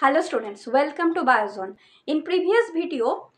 Hello students, welcome to Biozone. In previous video,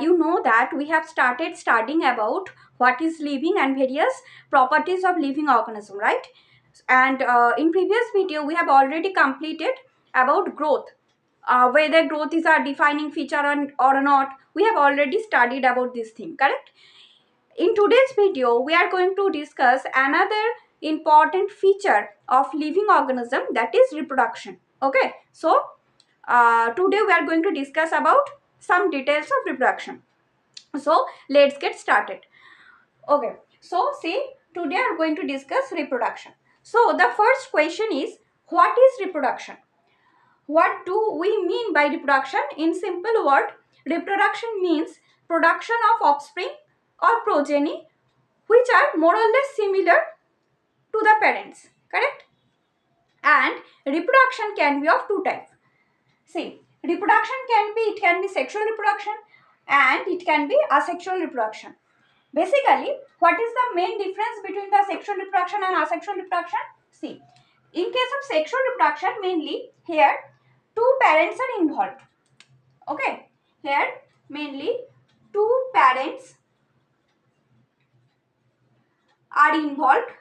you know that we have started studying about what is living and various properties of living organism, right? And in previous video, we have already completed about growth. Whether growth is a defining feature or not, we have already studied about this thing, correct? In today's video, we are going to discuss another important feature of living organism, that is reproduction. Okay, so today we are going to discuss about some details of reproduction. So let's get started. Okay, so see, today we are going to discuss reproduction. So the first question is, what is reproduction? What do we mean by reproduction? In simple word, reproduction means production of offspring or progeny which are more or less similar to the parents, correct? And reproduction can be of two types. See, reproduction can be sexual reproduction and it can be asexual reproduction. Basically, what is the main difference between the sexual reproduction and asexual reproduction? See, in case of sexual reproduction, mainly here two parents are involved. Okay, here mainly two parents are involved.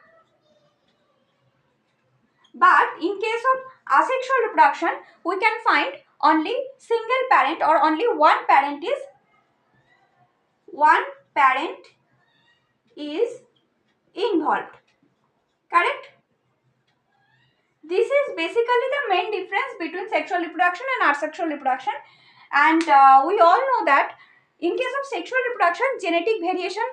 But in case of asexual reproduction, we can find only single parent or only one parent is involved. Correct? This is basically the main difference between sexual reproduction and asexual reproduction. And we all know that in case of sexual reproduction, genetic variation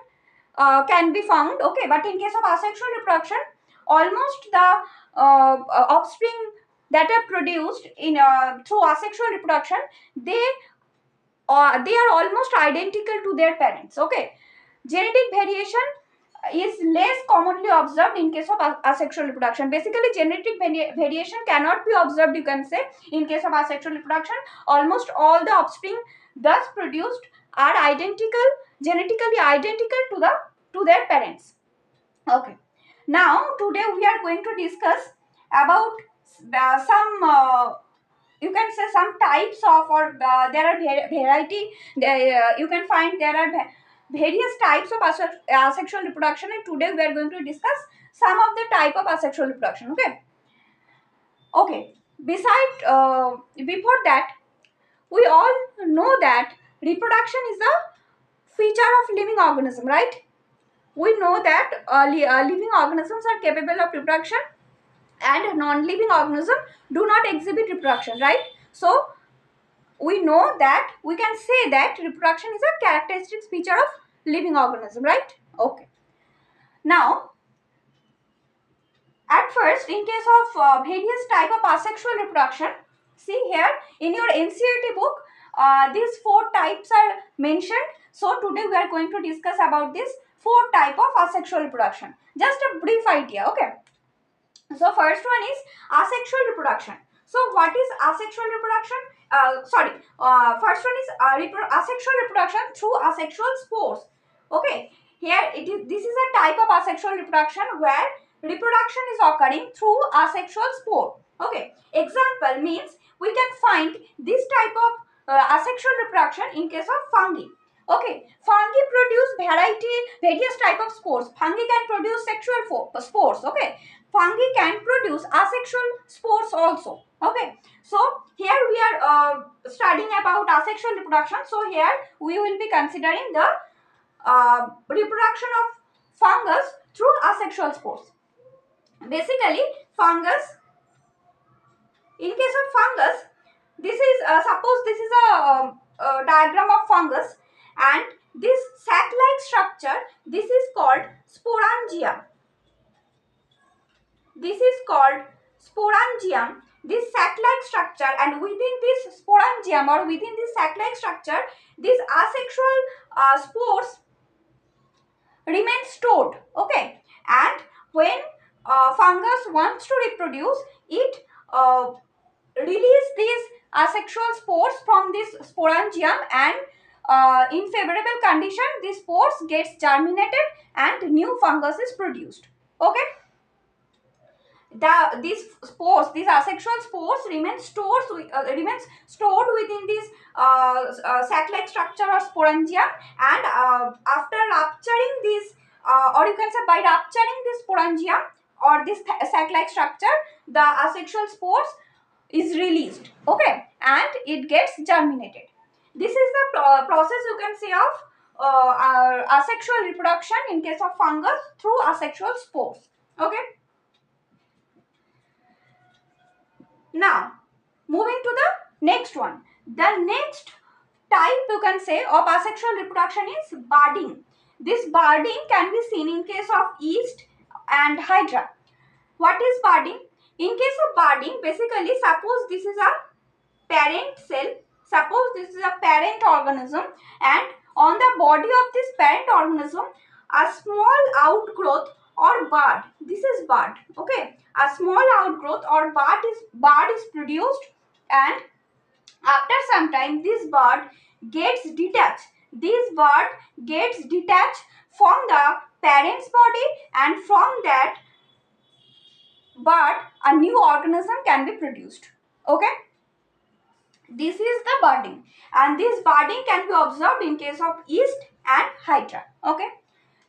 can be found. Okay, but in case of asexual reproduction, almost the offspring that are produced in through asexual reproduction, they are almost identical to their parents. Okay, genetic variation is less commonly observed in case of asexual reproduction. Basically, genetic variation cannot be observed, you can say, in case of asexual reproduction. Almost all the offspring thus produced are identical, genetically identical to their parents. Okay. Now, today we are going to discuss about some you can say some types of, or there are variety, you can find there are various types of asexual reproduction, and today we are going to discuss some of the type of asexual reproduction. Okay, beside before that, we all know that reproduction is a feature of living organism, right? We know that living organisms are capable of reproduction and non-living organisms do not exhibit reproduction, right? So we know that we can say that reproduction is a characteristic feature of living organism, right? Okay. Now, at first, in case of various type of asexual reproduction, see here in your NCERT book, these four types are mentioned. So today we are going to discuss about this four type of asexual reproduction. Just a brief idea, okay? So first one is asexual reproduction. So what is asexual reproduction? First one is asexual reproduction through asexual spores. Okay, here this is a type of asexual reproduction where reproduction is occurring through asexual spore. Okay, example means we can find this type of asexual reproduction in case of fungi. Okay, fungi produce various type of spores. Fungi can produce sexual spores. Okay, fungi can produce asexual spores also. Okay, so here we are studying about asexual reproduction. So here we will be considering the reproduction of fungus through asexual spores. Basically, fungus, in case of fungus, this is suppose this is a diagram of fungus, and this sac-like structure, this is called sporangium. This is called sporangium, this sac-like structure, and within this sporangium or within this sac-like structure, these asexual spores remain stored. Okay, and when fungus wants to reproduce, it release these asexual spores from this sporangium, and in favorable condition, these spores gets germinated and new fungus is produced. Okay. these spores, these asexual spores remains stored within this sac-like structure or sporangium, and after rupturing this, or you can say by rupturing this sporangium or this sac-like structure, the asexual spores is released, okay, and it gets germinated. This is the process, you can say, of asexual reproduction in case of fungus through asexual spores, okay. Now, moving to the next one. The next type, you can say, of asexual reproduction is budding. This budding can be seen in case of yeast and hydra. What is budding? In case of budding, basically, suppose this is a parent cell, suppose this is a parent organism, and on the body of this parent organism, a small outgrowth or bud, this is bud, okay, a small outgrowth or bud is produced, and after some time this bud gets detached. This bud gets detached from the parent's body, and from that bud a new organism can be produced, okay. This is the budding, and this budding can be observed in case of yeast and hydra, okay.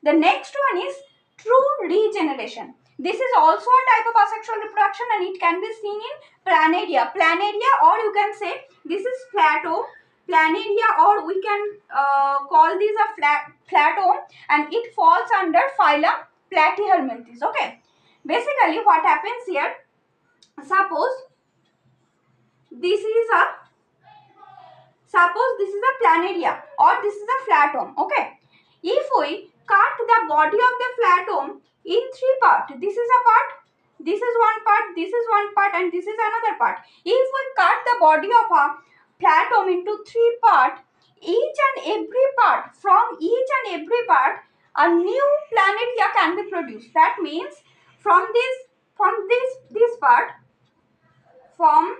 The next one is true regeneration. This is also a type of asexual reproduction, and it can be seen in planaria. Planaria, or you can say this is plateau. Planaria, or we can call this a plateau, and it falls under phylum Platyhelminthes, okay. Basically, what happens here, suppose this is a Suppose this is a planaria or this is a flatome, okay. If we cut the body of the flatome in three parts, this is a part, this is one part, this is one part, and this is another part. If we cut the body of a flatome into three parts, each and every part, from each and every part, a new planaria can be produced. That means from this part, from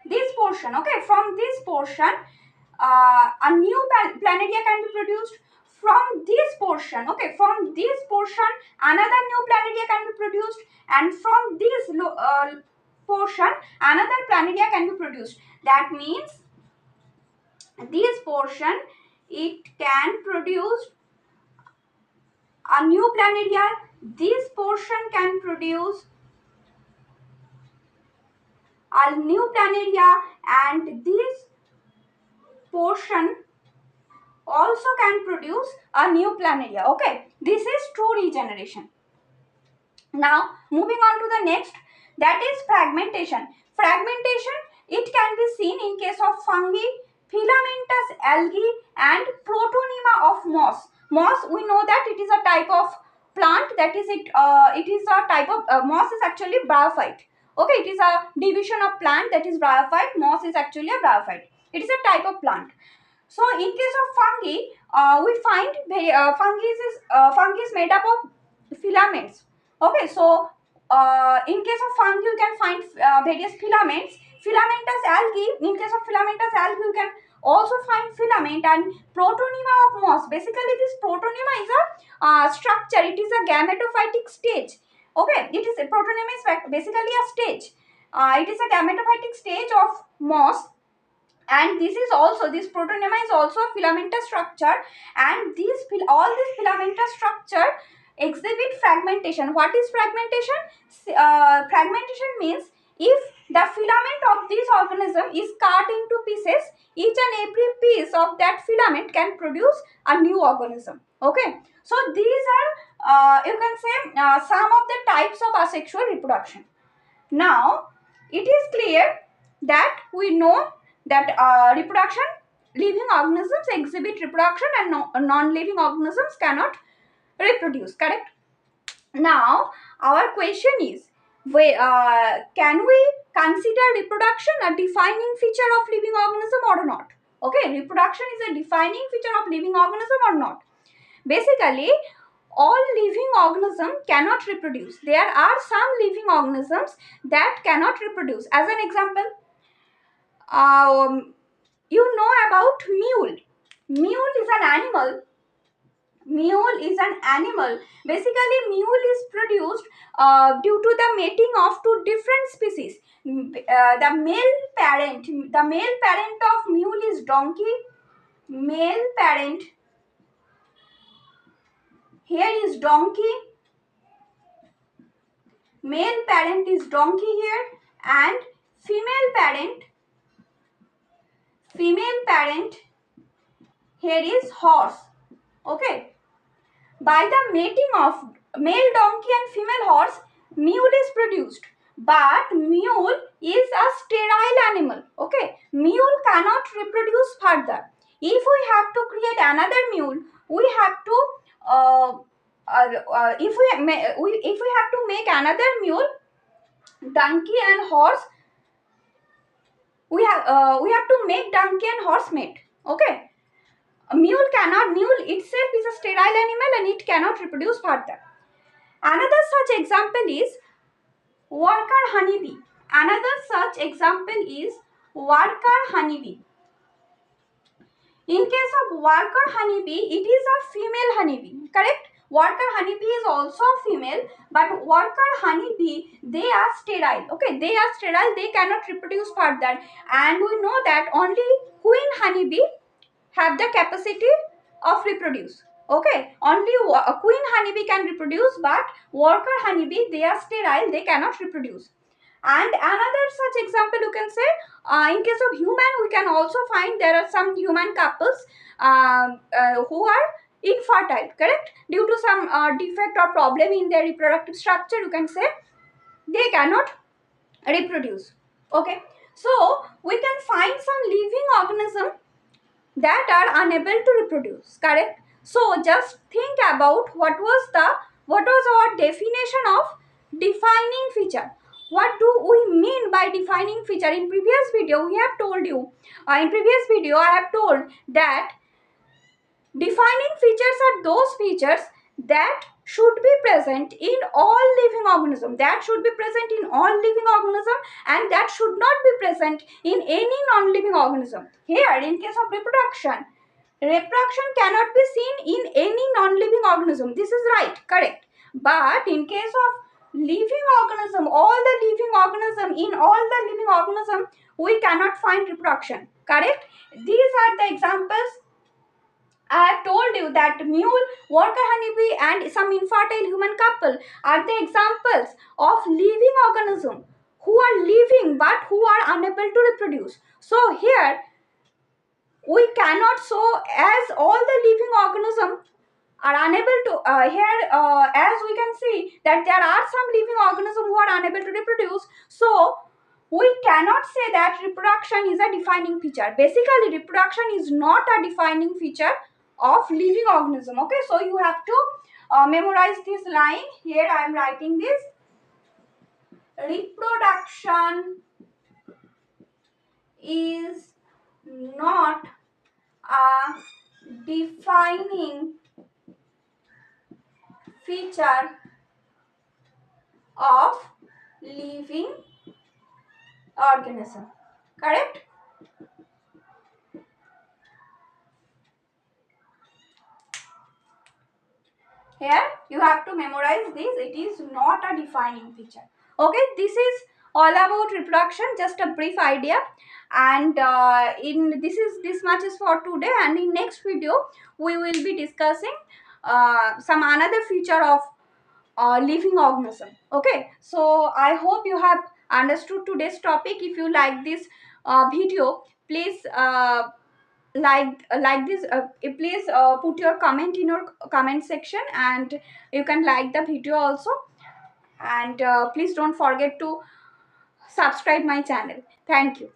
this portion, okay, from this portion, a new planaria can be produced. From this portion, okay, from this portion another new planaria can be produced, and from this portion another planaria can be produced. That means this portion, it can produce a new planaria, this portion can produce a new planaria, and this portion also can produce a new planaria, okay. This is true regeneration. Now moving on to the next, that is fragmentation. Fragmentation, it can be seen in case of fungi, filamentous algae, and protonema of moss. Moss, we know that it is a type of plant, that is it is a type of moss is actually bryophyte, okay. It is a division of plant, that is bryophyte. Moss is actually a bryophyte. It is a type of plant. So in case of fungi, we find fungi is made up of filaments, okay. So in case of fungi, you can find various filaments. Filamentous algae, in case of filamentous algae, you can also find filament. And protonema of moss, basically this protonema is a structure, it is a gametophytic stage, okay. It is, protonema is basically a stage, it is a gametophytic stage of moss. And this is also, this protonema is also a filamentous structure, and all these filamentous structure exhibit fragmentation. What is fragmentation? Fragmentation means if the filament of this organism is cut into pieces, each and every piece of that filament can produce a new organism, okay. So these are you can say some of the types of asexual reproduction. Now it is clear that we know that reproduction, living organisms exhibit reproduction, and non-living organisms cannot reproduce, correct. Now our question is, can we consider reproduction a defining feature of living organism or not, okay. Reproduction is a defining feature of living organism or not. Basically, all living organisms cannot reproduce. There are some living organisms that cannot reproduce. As an example, you know about mule. Mule is an animal Mule is an animal. Basically, mule is produced due to the mating of two different species. The male parent of mule is donkey. Male parent here is donkey. Male parent is donkey here, and female parent here is horse. Okay. By the mating of male donkey and female horse, mule is produced. But mule is a sterile animal. Okay. Mule cannot reproduce further. If we have to create another mule, we have to if we have to make another mule, donkey and horse, we have to make donkey and horse mate. Okay. Mule itself is a sterile animal and it cannot reproduce further. Another such example is worker honeybee. Another such example is worker honeybee. In case of worker honeybee, it is a female honeybee, correct? Worker honeybee is also female, but worker honeybee, they are sterile. Okay, they are sterile, they cannot reproduce further. And we know that only queen honeybee have the capacity of reproduce. Okay, only a queen honeybee can reproduce, but worker honeybee, they are sterile, they cannot reproduce. And another such example you can say, in case of human, we can also find there are some human couples who are infertile, correct? Due to some defect or problem in their reproductive structure, you can say they cannot reproduce. Okay, so we can find some living organism that are unable to reproduce, correct? So just think about what was our definition of defining feature. What do we mean by defining feature? In previous video we have told you, I have told that defining features are those features that should be present in all living organism, and that should not be present in any non-living organism. Here, in case of reproduction cannot be seen in any non-living organism. This is right, correct. But in case of living organism, in all the living organism, we cannot find reproduction, correct. These are the examples. I have told you that mule, worker honeybee and some infertile human couple are the examples of living organism who are living but who are unable to reproduce. So here we cannot, so as all the living organisms are unable to, as we can see that there are some living organisms who are unable to reproduce, so we cannot say that reproduction is a defining feature. Basically, reproduction is not a defining feature of living organism. Okay, so you have to memorize this line. Here I am writing this. Reproduction is not a defining feature of living organism, correct. Here you have to memorize this. It is not a defining feature. Okay, this is all about reproduction, just a brief idea. And this much is for today, and in next video we will be discussing some another feature of living organism. Okay, so I hope you have understood today's topic. If you like this video, please like this please put your comment in your comment section, and you can like the video also, and please don't forget to subscribe my channel. Thank you.